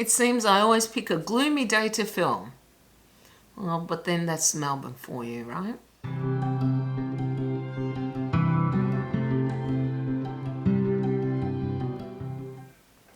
It seems I always pick a gloomy day to film. Well, but then that's Melbourne for you, right?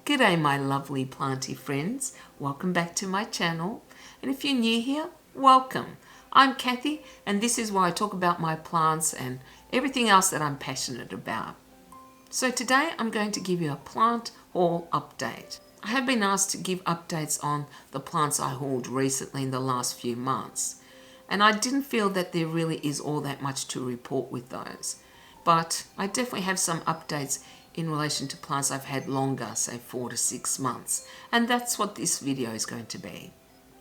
G'day my lovely planty friends, welcome back to my channel, and if you're new here, welcome. I'm Kathy and this is where I talk about my plants and everything else that I'm passionate about. So today I'm going to give you a plant haul update. I have been asked to give updates on the plants I hauled recently in the last few months, and I didn't feel that there really is all that much to report with those, but I definitely have some updates in relation to plants I've had longer, say 4 to 6 months, and that's what this video is going to be.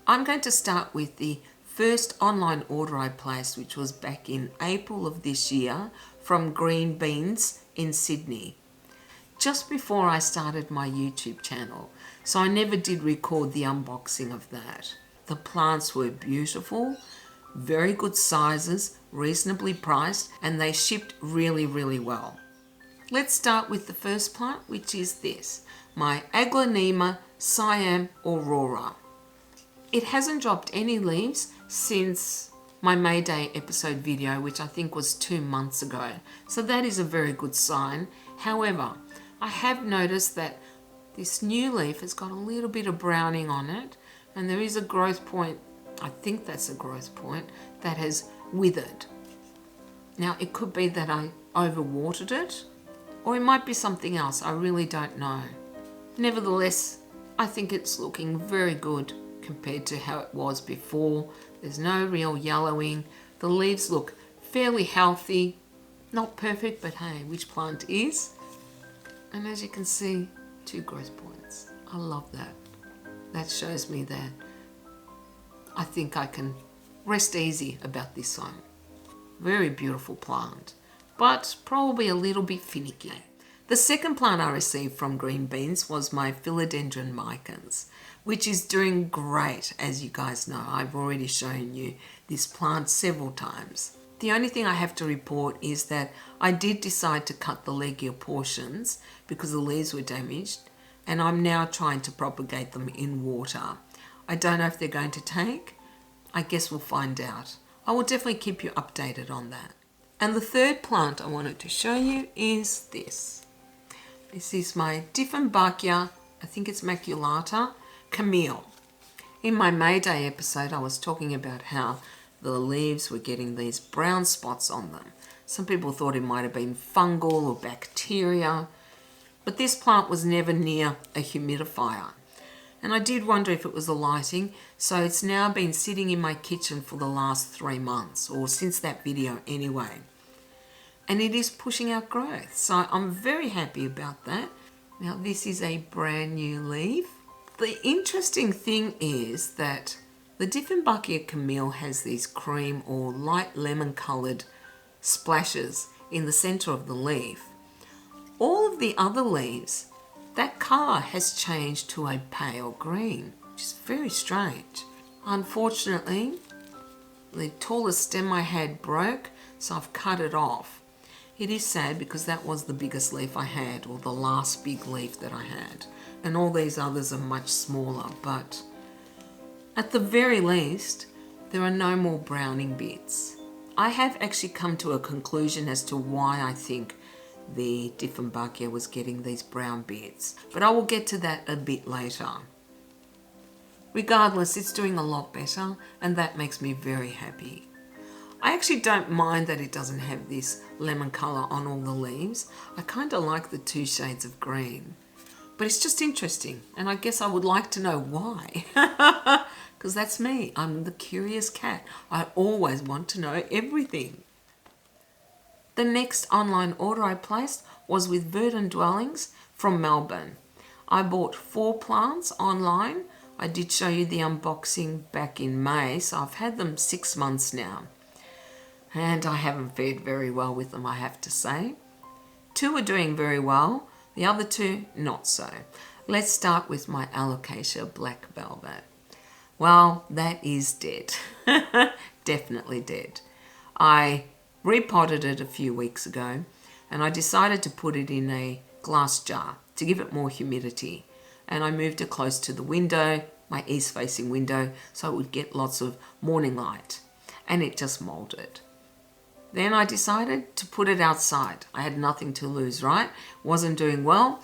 I'm going to start with the first online order I placed, which was back in April of this year from Greenbeanz in Sydney, just before I started my YouTube channel, so I never did record the unboxing of that. The plants were beautiful, very good sizes, reasonably priced, and they shipped really well. Let's start with the first plant, which is this, my Aglaonema Siam Aurora. It hasn't dropped any leaves since my May Day episode video, which I think was 2 months ago. So that is a very good sign. However, I have noticed that this new leaf has got a little bit of browning on it, and there is a growth point, I think that's a growth point, that has withered. Now it could be that I overwatered it, or it might be something else, I really don't know. Nevertheless, I think it's looking very good compared to how it was before. There's no real yellowing. The leaves look fairly healthy. Not perfect, but hey, which plant is? And as you can see, 2 growth points. I love that. That shows me that I think I can rest easy about this one. Very beautiful plant, but probably a little bit finicky. The second plant I received from Greenbeanz was my Philodendron Micans, which is doing great. As you guys know, I've already shown you this plant several times. The only thing I have to report is that I did decide to cut the leggier portions because the leaves were damaged, and I'm now trying to propagate them in water. I don't know if they're going to take. I guess we'll find out. I will definitely keep you updated on that. And the third plant I wanted to show you is this. This is my Dieffenbachia, I think it's maculata, Camille. In my May Day episode, I was talking about how the leaves were getting these brown spots on them. Some people thought it might have been fungal or bacteria, but this plant was never near a humidifier. And I did wonder if it was the lighting, so it's now been sitting in my kitchen for the last 3 months, or since that video anyway. And it is pushing out growth, so I'm very happy about that. Now this is a brand new leaf. The interesting thing is that the Dieffenbachia Camille has these cream or light lemon coloured splashes in the centre of the leaf. All of the other leaves, that colour has changed to a pale green, which is very strange. Unfortunately, the tallest stem I had broke, so I've cut it off. It is sad because that was the biggest leaf I had, or the last big leaf that I had. And all these others are much smaller, but at the very least, there are no more browning bits. I have actually come to a conclusion as to why I think the Dieffenbachia was getting these brown bits, but I will get to that a bit later. Regardless, it's doing a lot better, and that makes me very happy. I actually don't mind that it doesn't have this lemon colour on all the leaves. I kind of like the 2 shades of green. But it's just interesting, and I guess I would like to know why. Because that's me. I'm the curious cat. I always want to know everything. The next online order I placed was with Verdant Dwellings from Melbourne. I bought 4 plants online. I did show you the unboxing back in May, so I've had them 6 months now. And I haven't fared very well with them, I have to say. 2 are doing very well, the other 2 not so. Let's start with my Alocasia Black Velvet. Well, that is dead. Definitely dead. I repotted it a few weeks ago, and I decided to put it in a glass jar to give it more humidity. and I moved it close to the window, my east facing window, so it would get lots of morning light, and it just molded. Then I decided to put it outside. I had nothing to lose, right? Wasn't doing well.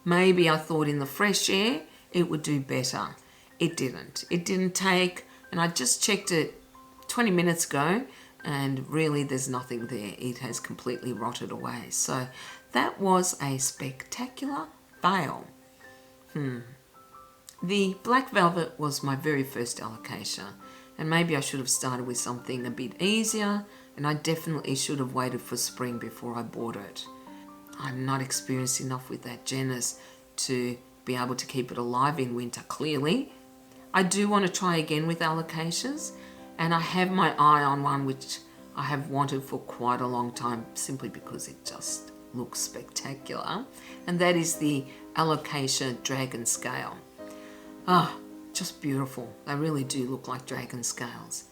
Maybe I thought in the fresh air it would do better. It didn't. It didn't take, and I just checked it 20 minutes ago, and really there's nothing there. It has completely rotted away. So that was a spectacular fail. The black velvet was my very first alocasia, and maybe I should have started with something a bit easier, and I definitely should have waited for spring before I bought it. I'm not experienced enough with that genus to be able to keep it alive in winter, clearly. I do want to try again with alocasias, and I have my eye on one which I have wanted for quite a long time, simply because it just looks spectacular, and that is the Alocasia dragon scale. Just beautiful. They really do look like dragon scales.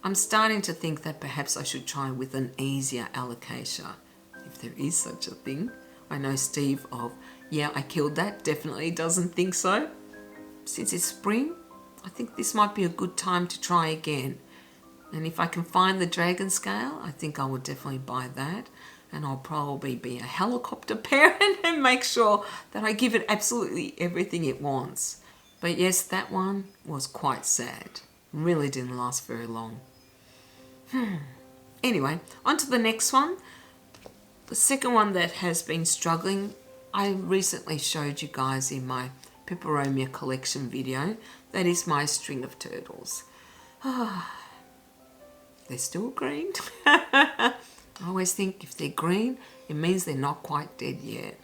I'm starting to think that perhaps I should try with an easier alocasia, if there is such a thing. I know Steve of Yeah, I Killed That definitely doesn't think so. Since it's spring, I think this might be a good time to try again. And if I can find the dragon scale, I think I will definitely buy that. And I'll probably be a helicopter parent and make sure that I give it absolutely everything it wants. But yes, that one was quite sad. Really didn't last very long. Anyway, on to the next one. The second one that has been struggling, I recently showed you guys in my Peperomia collection video. That is my string of turtles. They're still green. I always think if they're green, it means they're not quite dead yet.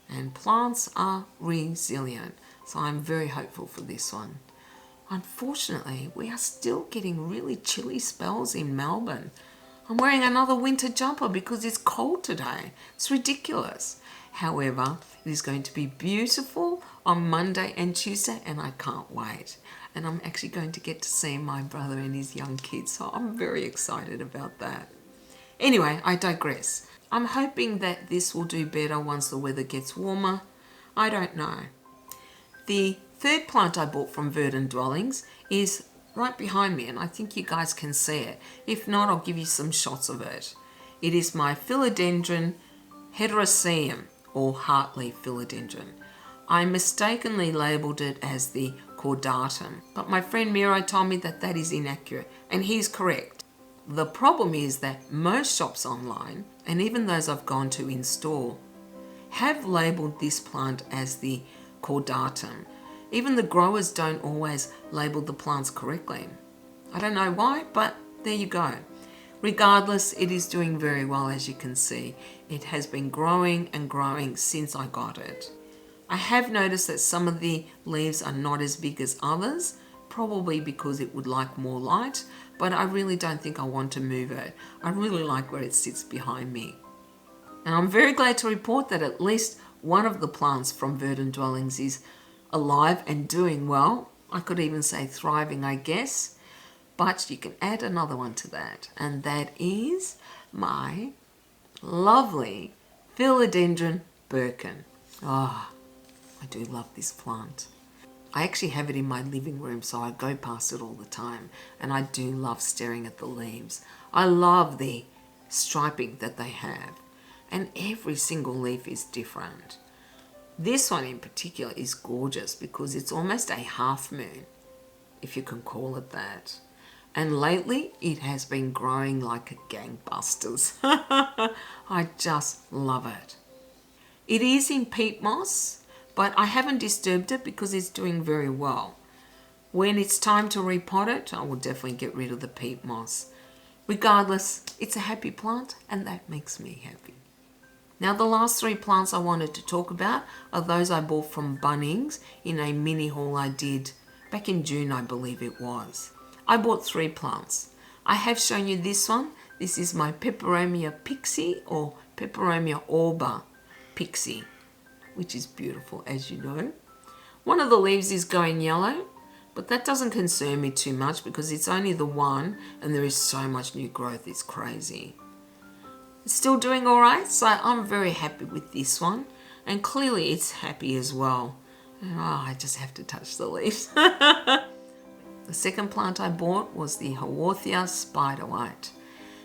And plants are resilient, so I'm very hopeful for this one. Unfortunately, we are still getting really chilly spells in Melbourne. I'm wearing another winter jumper because it's cold today. It's ridiculous. However, it is going to be beautiful on Monday and Tuesday, and I can't wait. And I'm actually going to get to see my brother and his young kids, so I'm very excited about that. Anyway, I digress. I'm hoping that this will do better once the weather gets warmer. I don't know. The third plant I bought from Verdant Dwellings is right behind me, and I think you guys can see it. If not, I'll give you some shots of it. It is my Philodendron hederaceum, or Heartleaf philodendron. I mistakenly labelled it as the commutatum, but my friend Miro told me that that is inaccurate, and he's correct. The problem is that most shops online, and even those I've gone to in store, have labelled this plant as the commutatum. Even the growers don't always label the plants correctly. I don't know why, but there you go. Regardless, it is doing very well, as you can see. It has been growing and growing since I got it. I have noticed that some of the leaves are not as big as others, probably because it would like more light, but I really don't think I want to move it. I really like where it sits behind me. And I'm very glad to report that at least one of the plants from Verdant Dwellings is alive and doing well. I could even say thriving, I guess. But you can add another one to that, and that is my lovely Philodendron Birkin. I do love this plant. I actually have it in my living room, so I go past it all the time, and I do love staring at the leaves. I love the striping that they have, and every single leaf is different. This one in particular is gorgeous because it's almost a half moon, if you can call it that. And lately, it has been growing like a gangbusters. I just love it. It is in peat moss, but I haven't disturbed it because it's doing very well. When it's time to repot it, I will definitely get rid of the peat moss. Regardless, it's a happy plant, and that makes me happy. Now, the last three plants I wanted to talk about are those I bought from Bunnings in a mini haul I did back in June, I believe it was. I bought three plants. I have shown you this one. This is my Peperomia Pixie, or Peperomia orba Pixie, which is beautiful, as you know. One of the leaves is going yellow, but that doesn't concern me too much because it's only the one and there is so much new growth, it's crazy. It's still doing all right, so I'm very happy with this one, and clearly it's happy as well. Oh, I just have to touch the leaves. The second plant I bought was the Haworthia spiderwhite.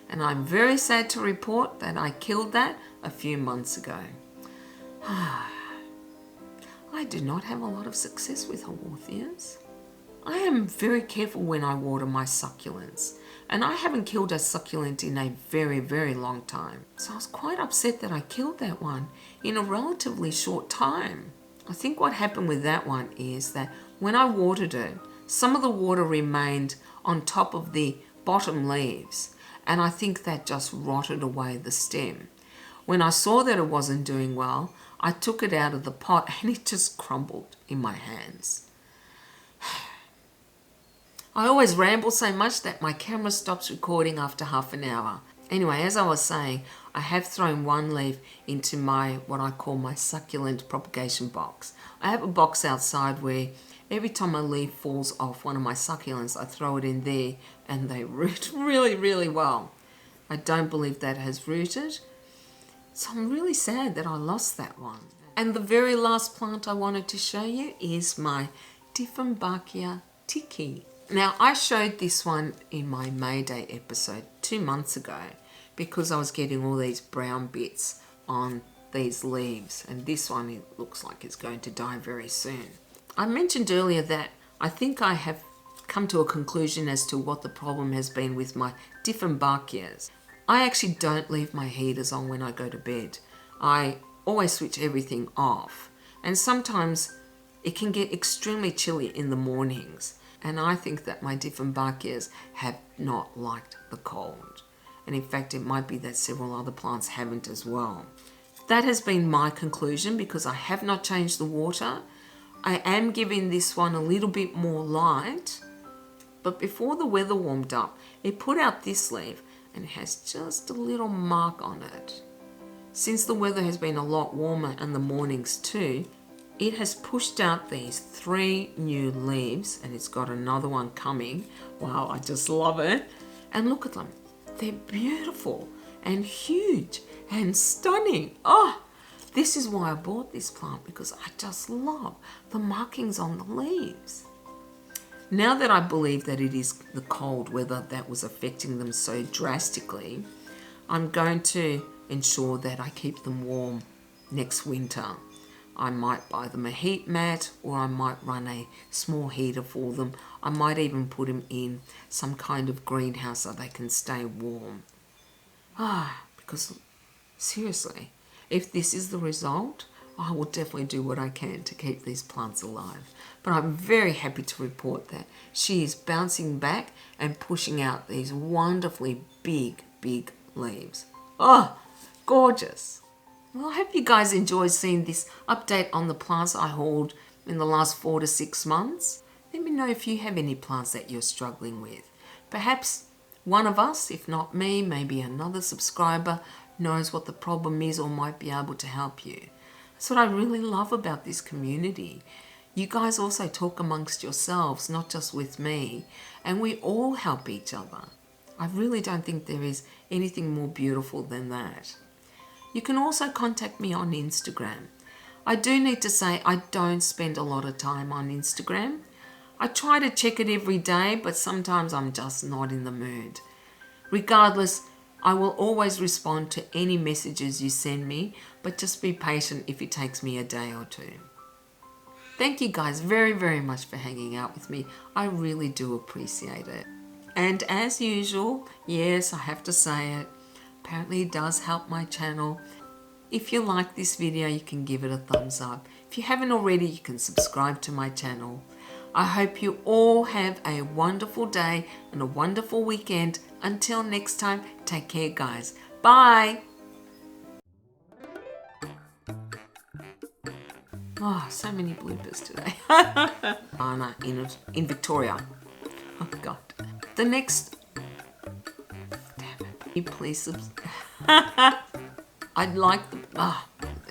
And I'm very sad to report that I killed that a few months ago. I do not have a lot of success with Haworthias. I am very careful when I water my succulents, and I haven't killed a succulent in a very, very long time. So I was quite upset that I killed that one in a relatively short time. I think what happened with that one is that when I watered it, some of the water remained on top of the bottom leaves, and I think that just rotted away the stem. When I saw that it wasn't doing well, I took it out of the pot and it just crumbled in my hands. I always ramble so much that my camera stops recording after half an hour. Anyway, as I was saying, I have thrown one leaf into what I call my succulent propagation box. I have a box outside where every time a leaf falls off one of my succulents, I throw it in there and they root really, really well. I don't believe that has rooted. So I'm really sad that I lost that one. And the very last plant I wanted to show you is my Dieffenbachia Tiki. Now, I showed this one in my May Day episode 2 months ago because I was getting all these brown bits on these leaves, and this one, it looks like it's going to die very soon. I mentioned earlier that I think I have come to a conclusion as to what the problem has been with my Dieffenbachias. I actually don't leave my heaters on when I go to bed. I always switch everything off, and sometimes it can get extremely chilly in the mornings. And I think that my Dieffenbachias have not liked the cold. And in fact, it might be that several other plants haven't as well. That has been my conclusion because I have not changed the water. I am giving this one a little bit more light. But before the weather warmed up, it put out this leaf and it has just a little mark on it. Since the weather has been a lot warmer in the mornings too, it has pushed out these 3 new leaves, and it's got another one coming. Wow, I just love it. And look at them. They're beautiful and huge and stunning. Oh, this is why I bought this plant, because I just love the markings on the leaves. Now that I believe that it is the cold weather that was affecting them so drastically, I'm going to ensure that I keep them warm next winter. I might buy them a heat mat, or I might run a small heater for them. I might even put them in some kind of greenhouse so they can stay warm. Because seriously, if this is the result, I will definitely do what I can to keep these plants alive. But I'm very happy to report that she is bouncing back and pushing out these wonderfully big, big leaves. Oh, gorgeous. Well, I hope you guys enjoyed seeing this update on the plants I hauled in the last 4 to 6 months. Let me know if you have any plants that you're struggling with. Perhaps one of us, if not me, maybe another subscriber, knows what the problem is or might be able to help you. That's what I really love about this community. You guys also talk amongst yourselves, not just with me, and we all help each other. I really don't think there is anything more beautiful than that. You can also contact me on Instagram. I do need to say I don't spend a lot of time on Instagram. I try to check it every day, but sometimes I'm just not in the mood. Regardless, I will always respond to any messages you send me, but just be patient if it takes me a day or 2. Thank you guys very, very much for hanging out with me. I really do appreciate it. And as usual, yes, I have to say it, apparently it does help my channel. If you like this video, you can give it a thumbs up. If you haven't already, you can subscribe to my channel. I hope you all have a wonderful day and a wonderful weekend. Until next time, take care guys. Bye. Oh, so many bloopers today. Anna in Victoria. Oh God. The next... Damn it. Please I'd like the...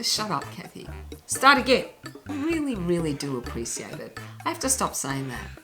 shut up, Kathy. Start again. I really, really do appreciate it. I have to stop saying that.